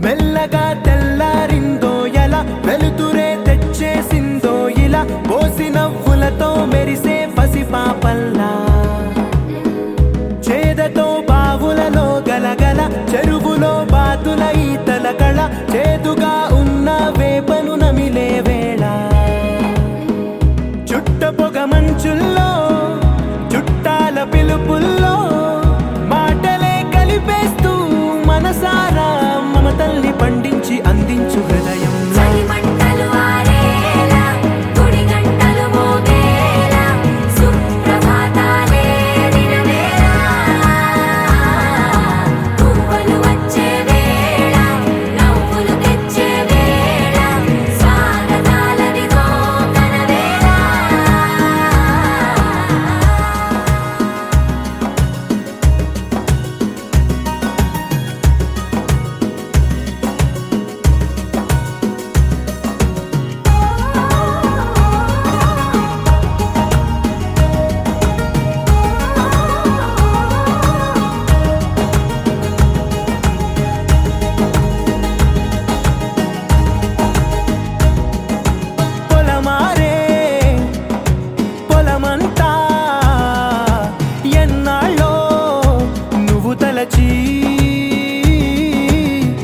మెల్లగా తెల్లారిందో ఎలా వెలుతురే తెచ్చేసిందో ఇలా పోసి నవ్వులతో మెరిసే పసిపాపల్లా చేదతో బావులలో గలగల చెరువులో బాతుల ఈతల కళ చేదుగా ఉన్న వేపను నమిలే వేళ చుట్ట పొగ మంచుల్లో చుట్టాల పిలుపుల్లో మాటలే కలిపేస్తూ మనసారా మమతల్ని పండించి అందించు హృదయం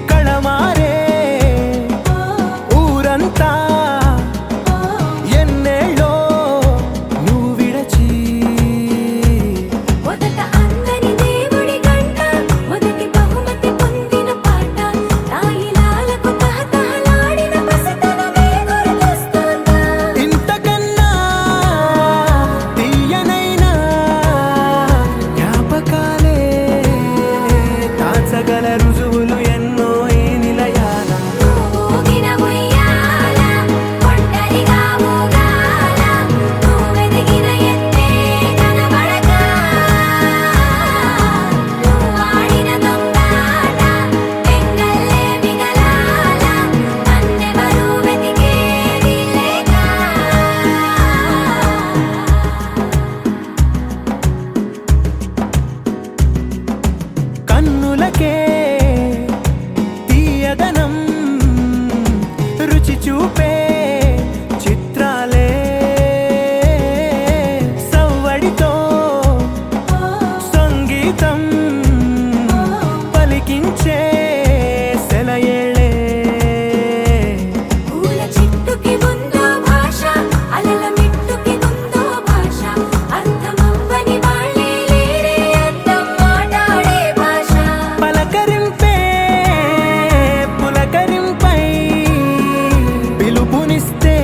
కళమారే ఊరంతా ఎన్నేళ్ళో నువ్వు విడచి మొదట అందని దేవుడి గంట మొదటి బహుమతి పొందిన పాట తాయిలాలకు తహతహలాడిన పసితనమే గుర్తొస్తుందా ఇంతకన్నా తీయనైనా జ్ఞాపకాలే తాచగల రుజువులు ఎన్నో ఈ నిలయాల ఊగిన ఉయ్యాల ఒంటరిగా ఊగాల నువ్వెదిగిన ఎత్తే కనబడక నువ్వాడిన దొంగాట పెంగల్లే మిగలాల నన్నెవరూ వెతికేది లేక కన్నులకే తీయదనం రుచి చూపే చిత్రాలే సవ్వడితో సంగీతం పలికించే సెలయేళే పూల చిట్టుకి ఉందో భాష అలల మిట్టుకి ఉందో భాష అర్థమవ్వని వాళ్ళే లేరే అర్థం మాట్లాడే భాష పలకరింపే పులకరింపై పిలుపునిస్తే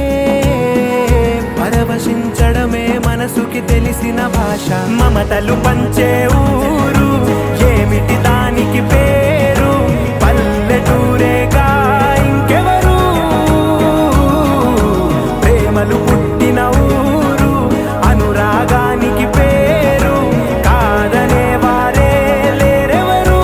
పరవశించడమే మనసుకి తెలిసిన భాష మమతలు పంచే ఊరు ఏమిటి దానికి పేరు పల్లెటూరేగా ఇంకెవరు ప్రేమలు పుట్టిన ఊరు అనురాగానికి పేరు కాదనే వారే లేరెవరు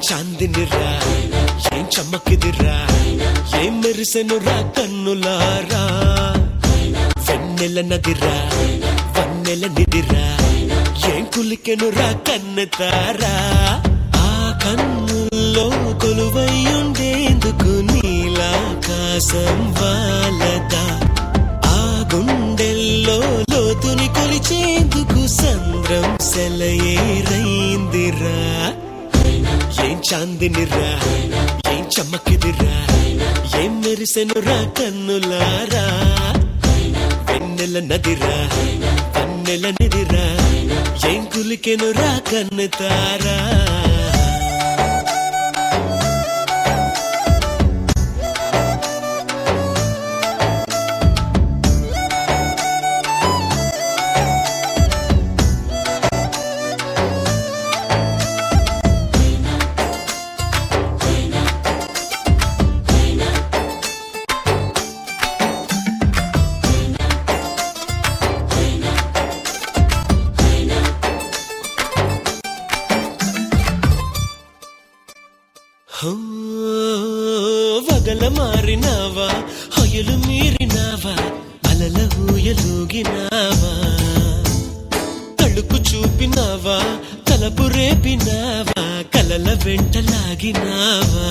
చాందినిరా ఏం చమ్మకిదిరా ఏం మెరిసెనురా కన్నులారా వెన్నెల నదిరా వన్నెల నిదిరా ఏం కులికెనురా కన్నెతారా ఆ కన్నుల్లో కొలువై ఉండేందుకు నీలాకాశం వాలదా ఆ గుండెల్లో లోతుని కొలిచేందుకు సంద్రం సెలయేరైందిరా ఏం చాందినిరా ఏం చమ్మకిదిరా ఏం మెరిసెనురా కన్నులారా వెన్నెల నదిరా వెన్నెల నిదిరా ఏం కులికెను రా కన్నెతారా వగల మారినావా హొయలు మీరినావా అలల ఊయలూగినావా తళుకు చూపినావా తలపు రేపినావా కలల వెంటలాగినావా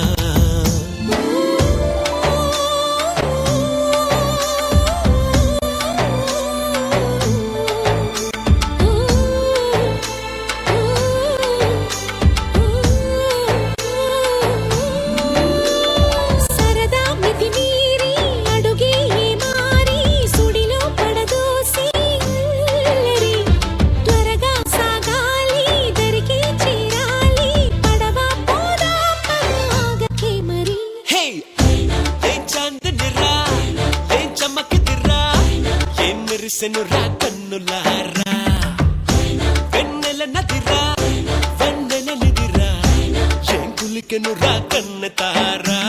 మెరిసెనురా కన్నులారా వెన్నెల నదిరా వెన్నెల నిదిరా ఏం కులికెనురా కన్నెతారా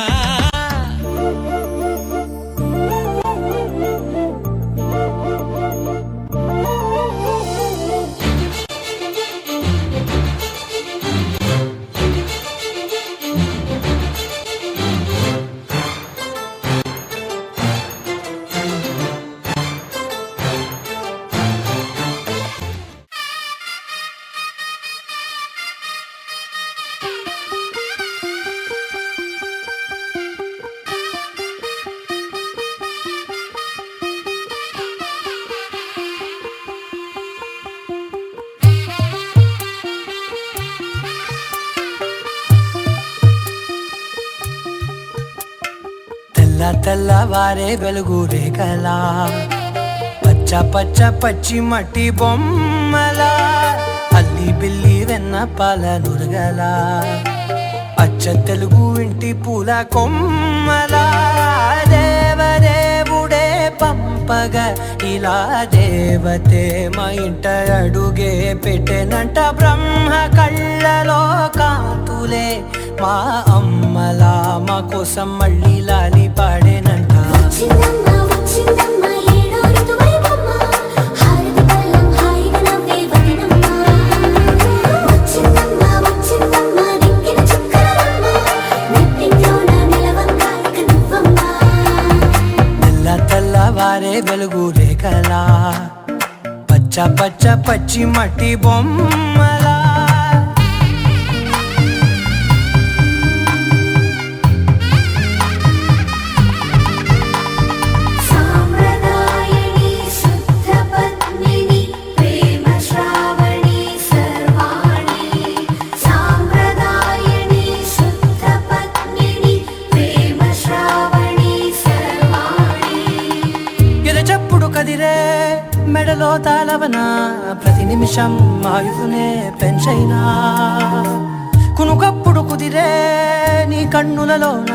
తెల్లవారే వెలుగు రేఖలా పచ్చ పచ్చ పచ్చి మట్టి బొమ్మలా అల్లి బిల్లి వెన్న పాల నురగలా అచ్చ తెలుగు ఇంటి పూల కొమ్మలా దేవదేవుడే పంపగ ఇలా దేవతే మా ఇంట అడుగే పెట్టెనంట బ్రహ్మ కళ్ళలో కాంతులే మా అమ్మలా మా కోసం మళ్ళీ లాలి పాడేనంట తెల్లవారే వెలుగు రేఖలా పచ్చ పచ్చ పచ్చి మట్టి బొమ్మలా మెడలో తాళవన ప్రతి నిమిషం ఆయుధునే పెంచైనా కునుకప్పుడు కుదిరే నీ కన్నులలోన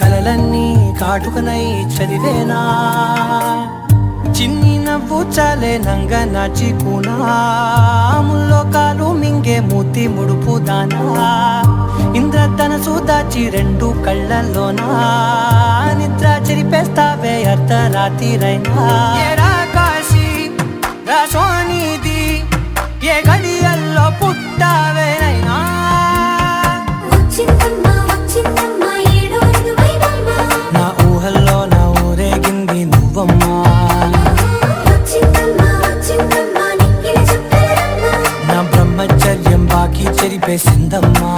కలలన్నీ కాటుకనై చదివేనా చిన్ని నవ్వు చాలే నంగ నాచి కూనాముల్లో కాలు మింగే మూతి ముడుపు దానా ఇంద్రధనసు దాచి రెండు కళ్ళల్లోనా నిద్ర చెరిపేస్తావే అర్ధరాత్రిరైనా సోనిది ఏ గడియల్లో పుట్టావేనైనా నా ఊహల్లో నా ఊరేగింది నువ్వమ్మా నా బ్రహ్మచర్యం బాకీ చెరిపేసిందమ్మా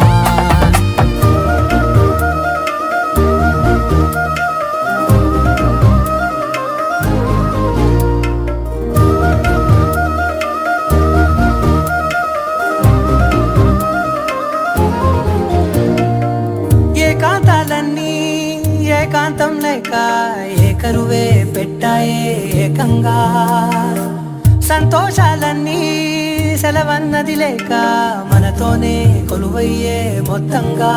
ఏకాంతం లేక ఏకరువే పెట్టాయే ఏకంగా సంతోషాల సెలవన్నది లేక మనతోనే కొలువయ్యే మొత్తంగా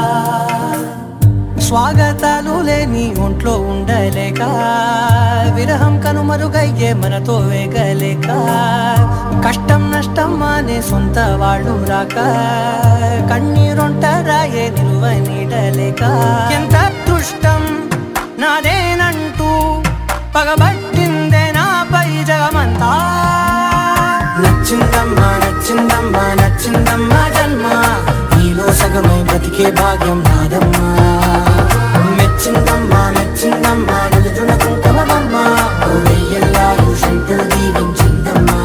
స్వాగతాలు లేని ఒంట్లో ఉండలేక విరహం కనుమరుగయ్యే మనతో వేగలేక కష్టం నష్టం అనే సొంత వాళ్ళు రాక కన్నీరొంటరాయే నిలువ నీడలేక ఎంత అదృష్టం నాదేనంటూ పగబట్టిందే నాపై జగమంతా నచ్చిందమ్మా నచ్చిందమ్మా నచ్చిందమ్మా జన్మ నీలో సగమై బ్రతికే భాగ్యం నాదమ్మా మెచ్చిందమ్మా మెచ్చిందమ్మా నిలుతున్న కుంకుమమ్మా వెయ్యల్లాలు శంకరు దీవించిందమ్మా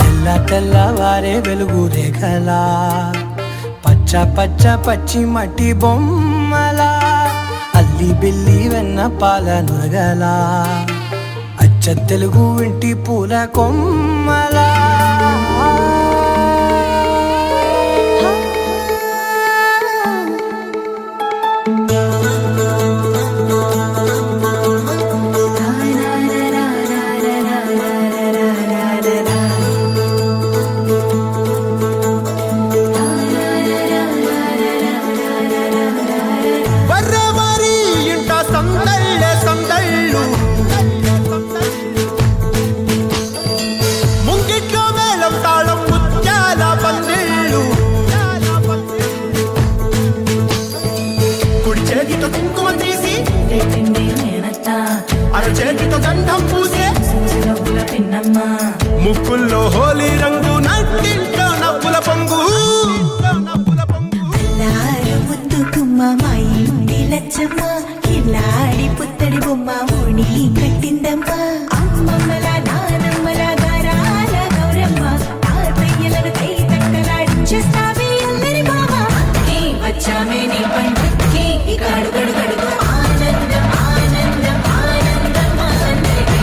తెల్ల తెల్లవారే వెలుగు రేఖలా పచ్చ పచ్చ పచ్చి మట్టి బొమ్మలా అల్లి బిల్లి వెన్న పాల నురగలా అచ్చ తెలుగు ఇంటి పూల కొమ్మలా ಬರ್ರವಾರಿ ಇಂಟ ಸಂದಳ್ಳೆ ಸಂದಳ್ಳು ముంగిట్లో మేళం తాళం ముత్యాల పందిళ్ళు కుడి చేతితో కుంకుమ తీసి అర చేతితో గంధం పూసే ముక్కుల్లో హోలీ రంగు నట్టింట్లో నవ్వుల పొంగు ముద్దు గుమ్మ మా ఇంటి లచ్చమ్మ కిల్లాడి పుత్తడి బొమ్మ ఓణి కట్టిందమ్మ అమ్మమ్మల నానమ్మల గారాల గౌరమ్మ తాతయ్యలను కై తక్కలాడించేస్తావే అల్లరి మామ వచ్చామే నీ పండుగకి ఇక అడుగడు గడుగు ఆనందం ఆనందం ఆనందం అందరికీ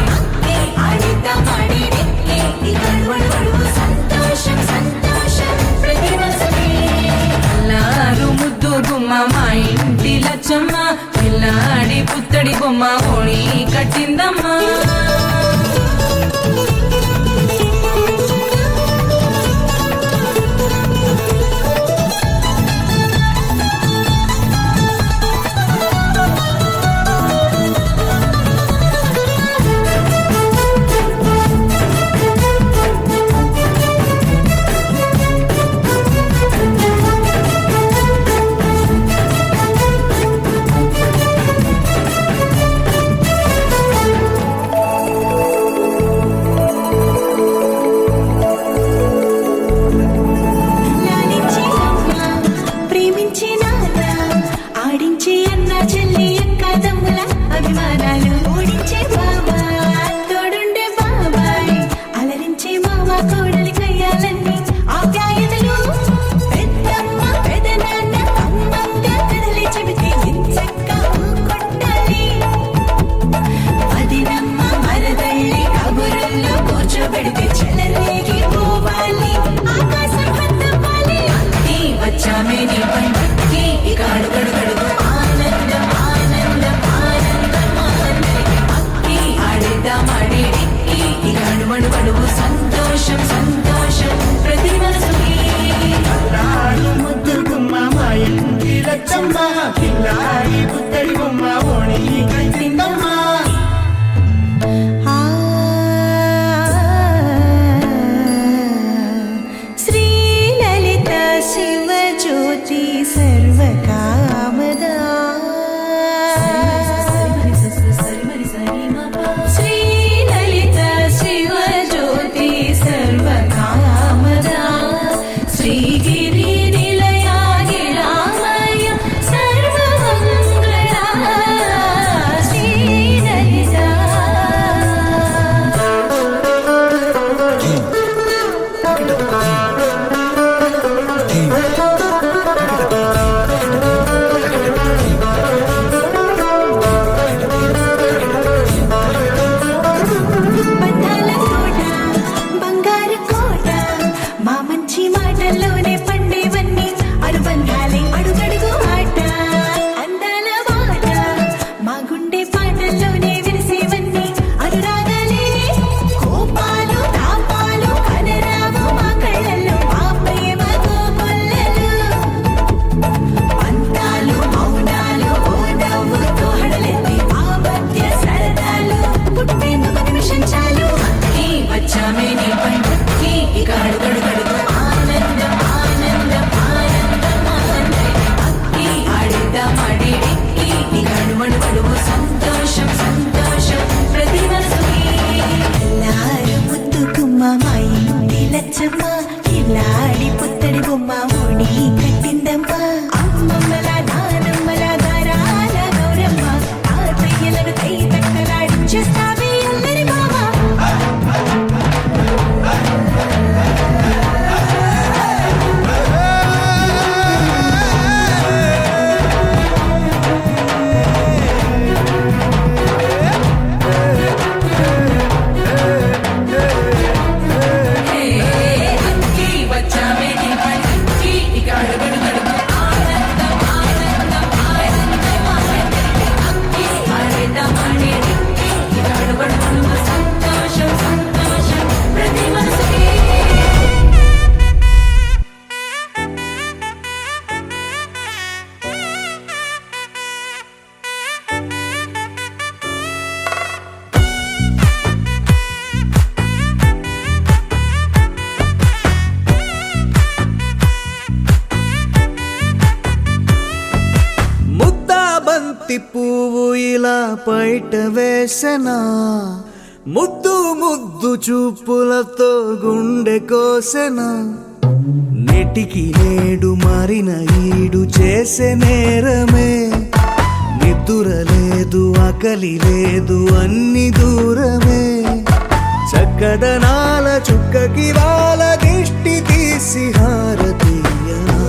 ఆడిద్దాం ఆడిడే ఇక అడుగడు గడుగు సంతోషం సంతోషం ప్రతి మనసుకి అల్లారు ముద్దు గుమ్మ మా ఇంటి లచ్చమ్మ పిల్లాడి పుత్తడి బొమ్మ ఓణి కట్టిందమ్మా లాలించే అమ్మ ప్రేమించే నాన్న ఆడించే అన్న చెల్లి అక్క తమ్ముల అభిమానాలు ఓడించే బాబా తోడుండే బాబాయ్ అలరించే మామ కోడలి కయ్యాలన్నీ ఆప్యాయతలు పెద్దమ్మ పెదనాన్న అమ్మంగా కదలి చెబితే ఎంచక్కా కొట్టాలి వదినమ్మ మరదళ్ళి కబురుల్లో కూర్చోబెడితే చెలరేగి పోవాలి ఆకాశం హద్దవ్వాలి వచ్చామే నీ పండుగకి ఇక అడుగడు గడుగు ఆనందం ఆనందం ఆనందం అందరికీ అక్కి ఆడిద్దాం ఆడేడి ఇక అడుగడు గడుగు సంతోషం సంతోషం ప్రతి మనసుకి ముద్దు గుమ్మ మా ఇంటి లచ్చమ్మ కిల్లాడి పుత్తడి బొమ్మ ఓణి కట్టిందమ్మా శ్రీ లలిత శివ జ్యోతి సర్వకామదా శ్రీ లలిత శివ జ్యోతి సర్వకామదా శ్రీగిరి నిలయాగి రామయ సర్వమంగళ బయట వేసెనా ముద్దు ముద్దు చూపులతో గుండె కోసెనా నెటికి నేడు మారిన ఈడు చేసే నేరమే నిద్ర లేదు ఆకలి లేదు అన్ని దూరమే చక్కదనాల చుక్కకి వాళ్ళ దిష్టి తీసి హారతీయనా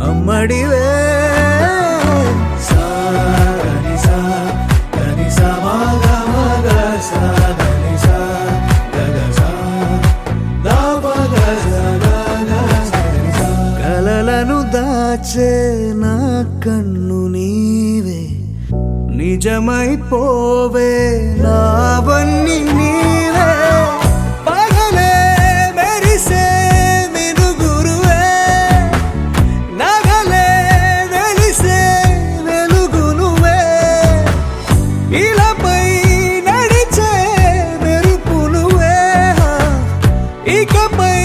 అమ్మడివే కలలను దాచే నా కన్ను నీవే నిజమైపోవే నావన్నీ నీవే పగలే మెరిసే మినుగురువే నగలే వెలిసే వెలుగు నువ్వే ఇలాపై నడిచే మెరుపు నువ్వే ఇకపై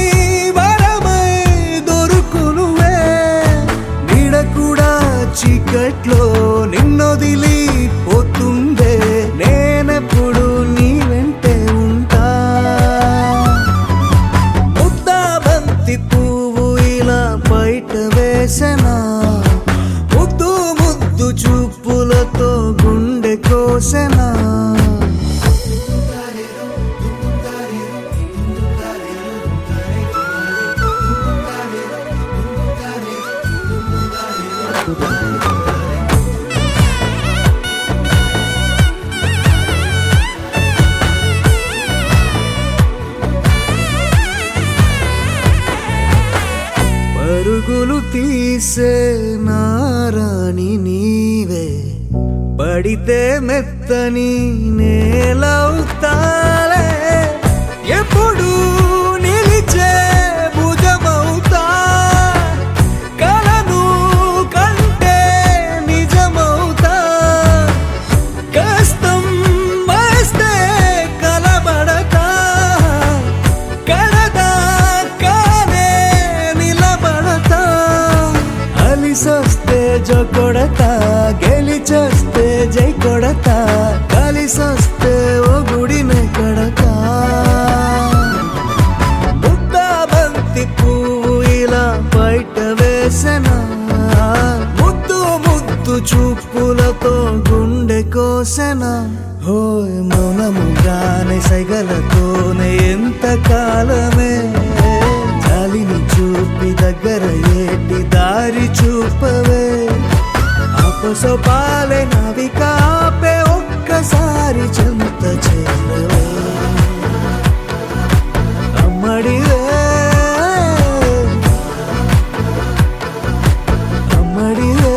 వరమై దొరుకు నువ్వే నీడ కూడా చీకట్లో నిన్నొదిలి పోతుందే నేనెప్పుడు నీ వెంటే ఉంటా ముద్దా బంతి పువ్వు ఇలా బయట వేసెనా ముద్దు ముద్దు చూపులతో గుండె కోసెనా పరుగులు తీసే నారాణి నీవే పడితే మెత్తని నేలవుతాలే ఎప్పుడు నిలిచే భుజమవుతా కలను కంటే నిజమవుతా కష్టం వస్తే కలబడతా కడదాకానే నిలబడతా అలిసొస్తే జో కొడతా గెలిచొస్తే జై కొడతా కలిసొస్తే ఓ గుడినే కడతా ముద్దా బంతి పువ్వు ఇలా బయట వేసెనా ముద్దు ముద్దు చూపులతో గుండె కోసెనా హోయ్ మౌనముగానే సైగలతోనే ఎంత కాలమే జాలిని చూపి దగ్గర ఏటి దారి చూపవే ఆపసోపాలే నావిక ఆపే ఒక్కసారి చెంత చేరవే అమ్మడివే అమ్మడివే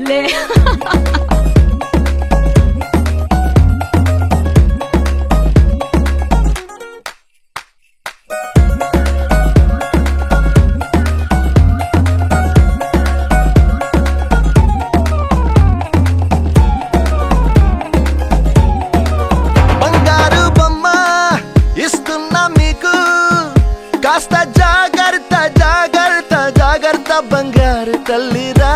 లే బంగారు బొమ్మ ఇస్తున్నా మీకు కాస్త జాగ్రత్త జాగ్రత్త జాగ్రత్త బంగారు తల్లిరా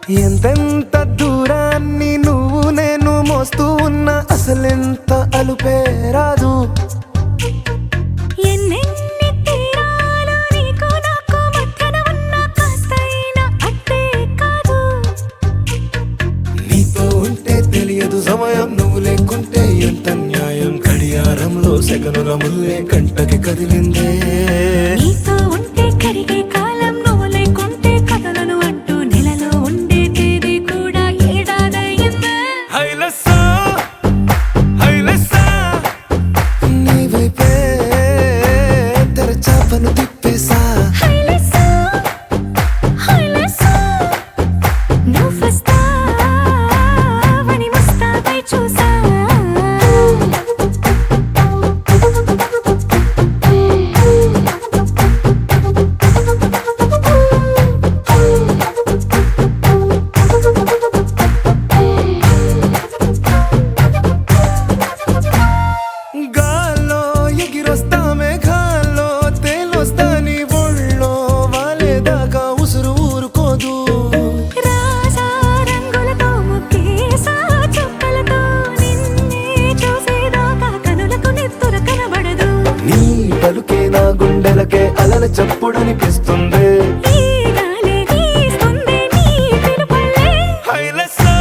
ఎంతెంత దూరాన్ని నువ్వు నేను మోస్తూ ఉన్నా అసలెంత అలుపే రాదు. ఎన్నెన్ని తీరాలు నీకు నాకు మధ్యన ఉన్న కాస్తైనా అట్టే కాదు. నీతో ఉంటే తెలియదు సమయం, నువ్వు లేకుంటే ఎంత న్యాయం. గడియారంలో సెకనుల ముల్లే కంటకి కదిలిందే. నీతో ఉంటే కరిగే కాలం, నువ్వు లేకుంటే కథలను అంటూ నెలలో ఉండే తేదీ కూడా ఏడాదయ్యిందే. హైలెస్సా హైలెస్సా నీ వైపే తెరచాపను తిప్పేసా. హైలెస్సా, హైలెస్సా, నువ్వొస్తావని ముస్తాబై చూసా. గాల్లో ఎగిరొస్తా మేఘాల్లో తేలొస్తా నీ ఒళ్ళో వాలేదాకా ఉసురు ఊరుకోదు. రాజా రంగులతో ముగ్గేసా చుక్కలతో నిన్నే చూసేదాకా కనులకు నెత్తుర కనబడదు. నీ పలుకే నా గుండెలకే అలల చప్పుడనిపిస్తుంది. ఈ గాలే వీస్తుంది నీ పిలుపులే. హైలెస్సా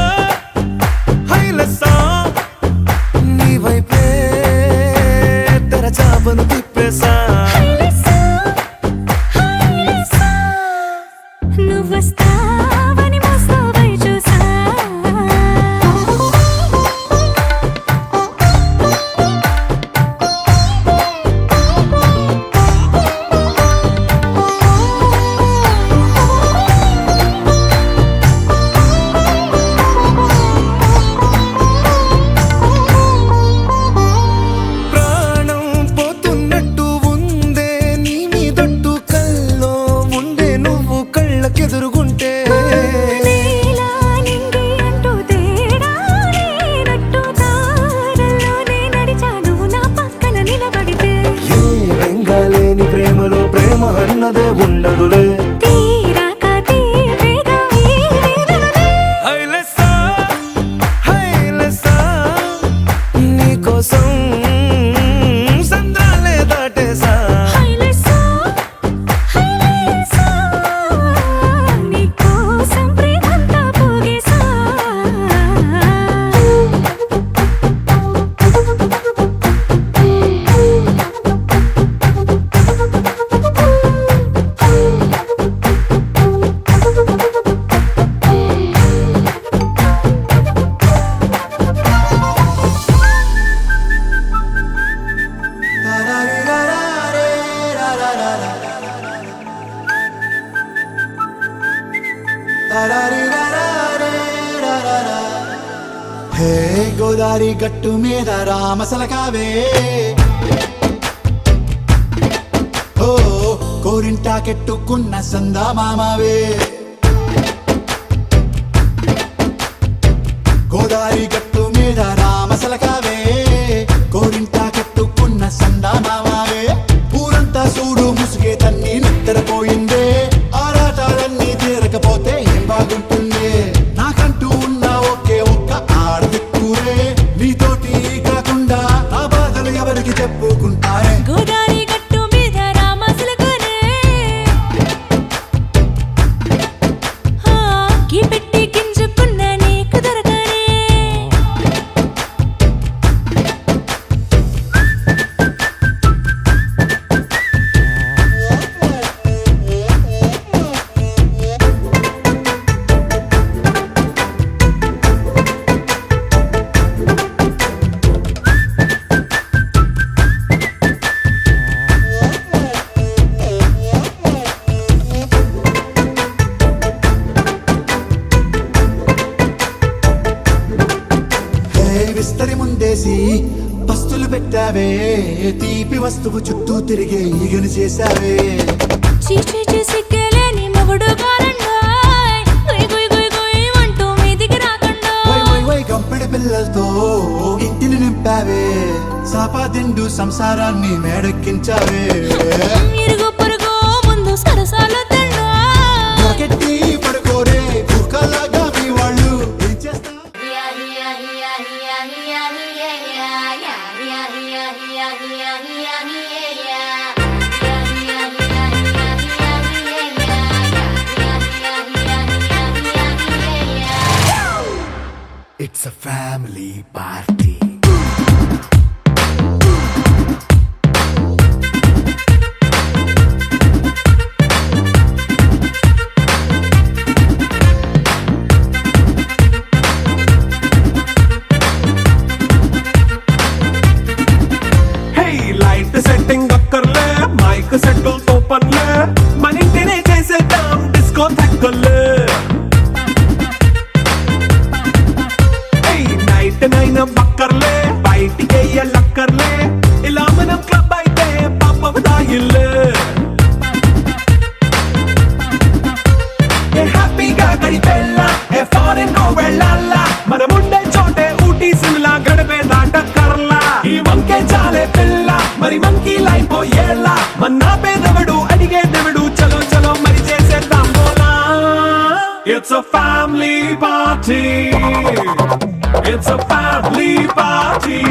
హైలెస్సా నీ వైపే తెరచాపను తిప్పేసా. హైలెస్సా, హైలెస్సా, నువ్వొస్తావని ముస్తాబై చూసా. ప్రాణం పోతున్నట్టు ఉందే నీ మీదొట్టు, కల్లో ఉండే నువ్వు కళ్ళకెదురుగుంటే. నీలా నింగి అంటూ తేడా లేనట్టు తారల్లోనే నడిచా నువ్వు నా పక్కన నిలబడితే. ఏ వెంగాలేని ప్రేమలో ప్రేమ అన్నదే ఉండదులే. తీరాక తీరేగా ఈ వేదనలే. హైలెస్సా హైలెస్సా నీకోసం సంద్రాలే దాటేసా. హైలెస్సా, హైలెస్సా, నీకోసం ప్రేమంతా పోగేసా. హే గోదారి గట్టు మీద రామసలకావే, ఓ కోరింటా కెట్టుకున్న సందా మామావే. గోదారి గట్టు మీద రామసలకావే, కోరింటా కెట్టుకున్న సందా మామావే. ఊరంతా చూడు ముసుగే తన్ని నిద్రపోయిందే. ఆరాటాలన్నీ తీరకపోతే ఏం బాగుంటుంది. నాకంటూ ఉన్న ఒకే ఒక్క ఆడదిక్కురే, నీతోటి కాకుండా నా బాధలు ఎవరికి చెప్పుకుంటారే. గోదారి గట్టు మీద రామసలకునే, కీ పెట్టి గింజుకున్న నీకు దొరకనే. హే విస్తరి ముందేసి పస్తులు పెట్టావే, తీపి వస్తువు చుట్టూ తిరిగే ఈగను చేశావే. చీచీ చేసి కేలేని మొగుడు కారండాయ్, గుయ్ గుయ్ గుయ్ గుయ్ అంటూ మీదికి రాకుండా. వై వై వై గంపెడి పిల్లలతో ఇంటిని నింపావే, సాపాదిండు సంసారాన్ని మేడెక్కించావే. ఇరుగు పొరుగు ముందు సరసాలు తిన్నా, పడుకోరే కుక్కలాగా It's a family party. Hey, light setting akkarle, mic settle to panle, manintine chesedam disco thakkale. నైన్ బక్కర్లే బయటికి లక్కర్లే ఇలా మనం క్లబ్ అయితే పాపదాయిల్లే హ్యాపీగా గడిపెళ్ళ ఫారెన్ నో వెళ్ళాల మనముండే చోటే ఊటీ సిమ్లా గడిపే దాటక్కర్లా ఈ వంకే చాలే పిల్ల మరి మంకీ లైఫ్ ఏళ్ళ మన్నా పేదవడు అడిగే దేవుడు చలో చలో మరి చేసేద్దాం బోలా It's a family party. It's a family party.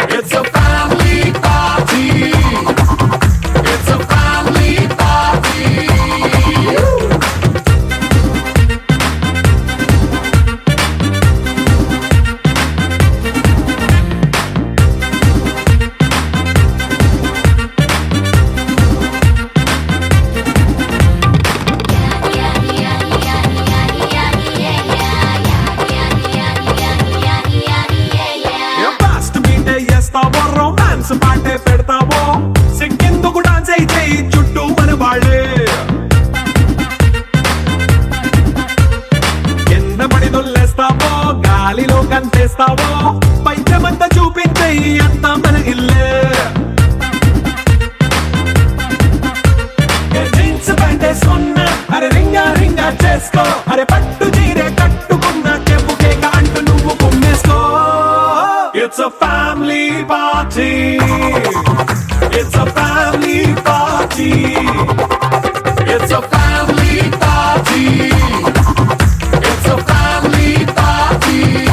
It's a family party. It's a family party. Romance పాటే పెడతావో సిక్కిందుకు డాన్స్ అయితే చుట్టూ మన వాళ్ళే కింద పడి దొల్లేస్తావో గాలిలో కంటేస్తావో పైచమంతా చూపించే అంతా మన ఇల్లే జీన్స్ ప్యాంట్ వేసుకున్నా అరే రింగా రింగా చేసుకో అరే పట్టు చీరే కట్టుకున్నా చెప్పు కేక అంటూ నువ్వు కుమ్మేసుకో It's a family party. It's a family party. It's a family party. It's a family party.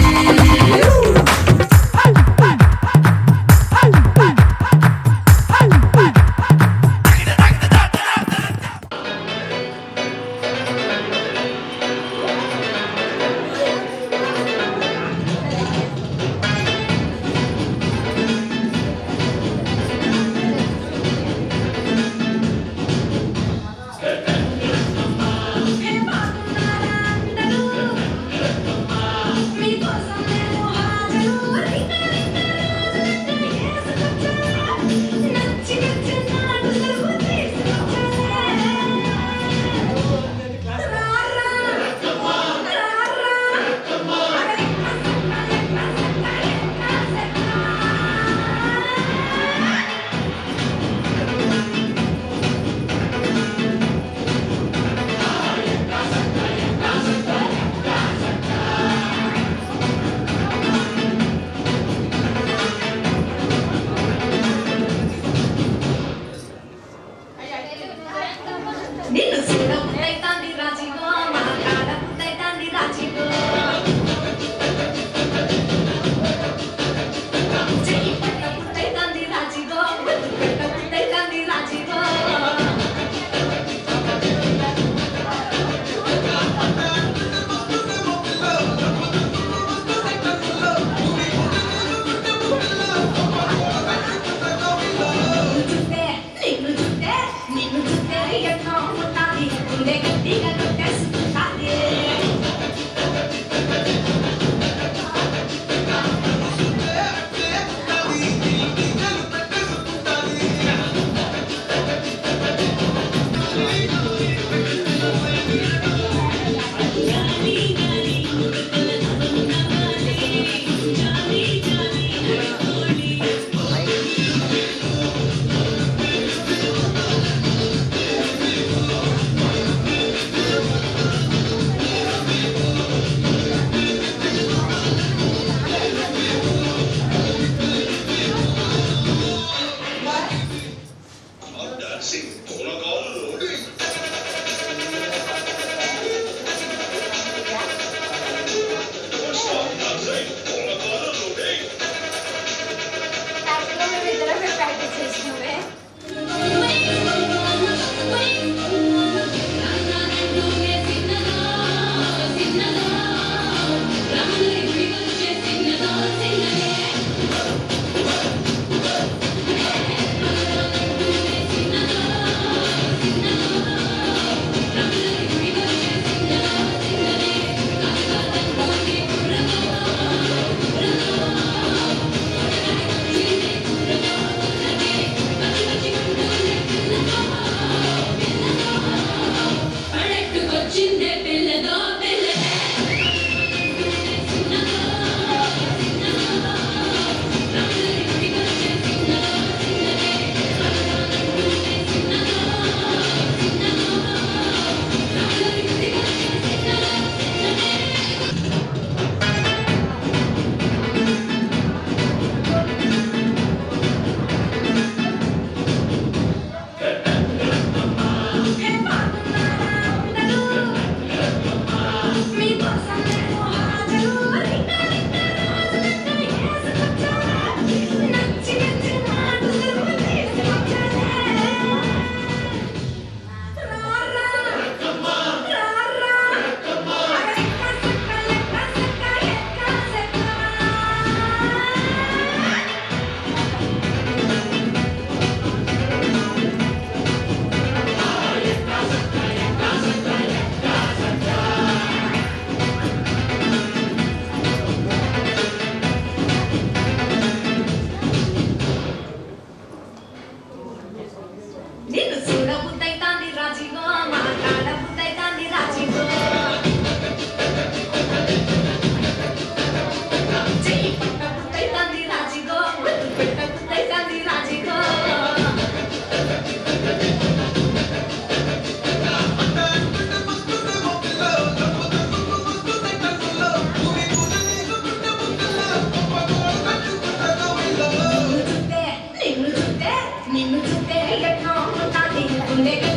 ముందే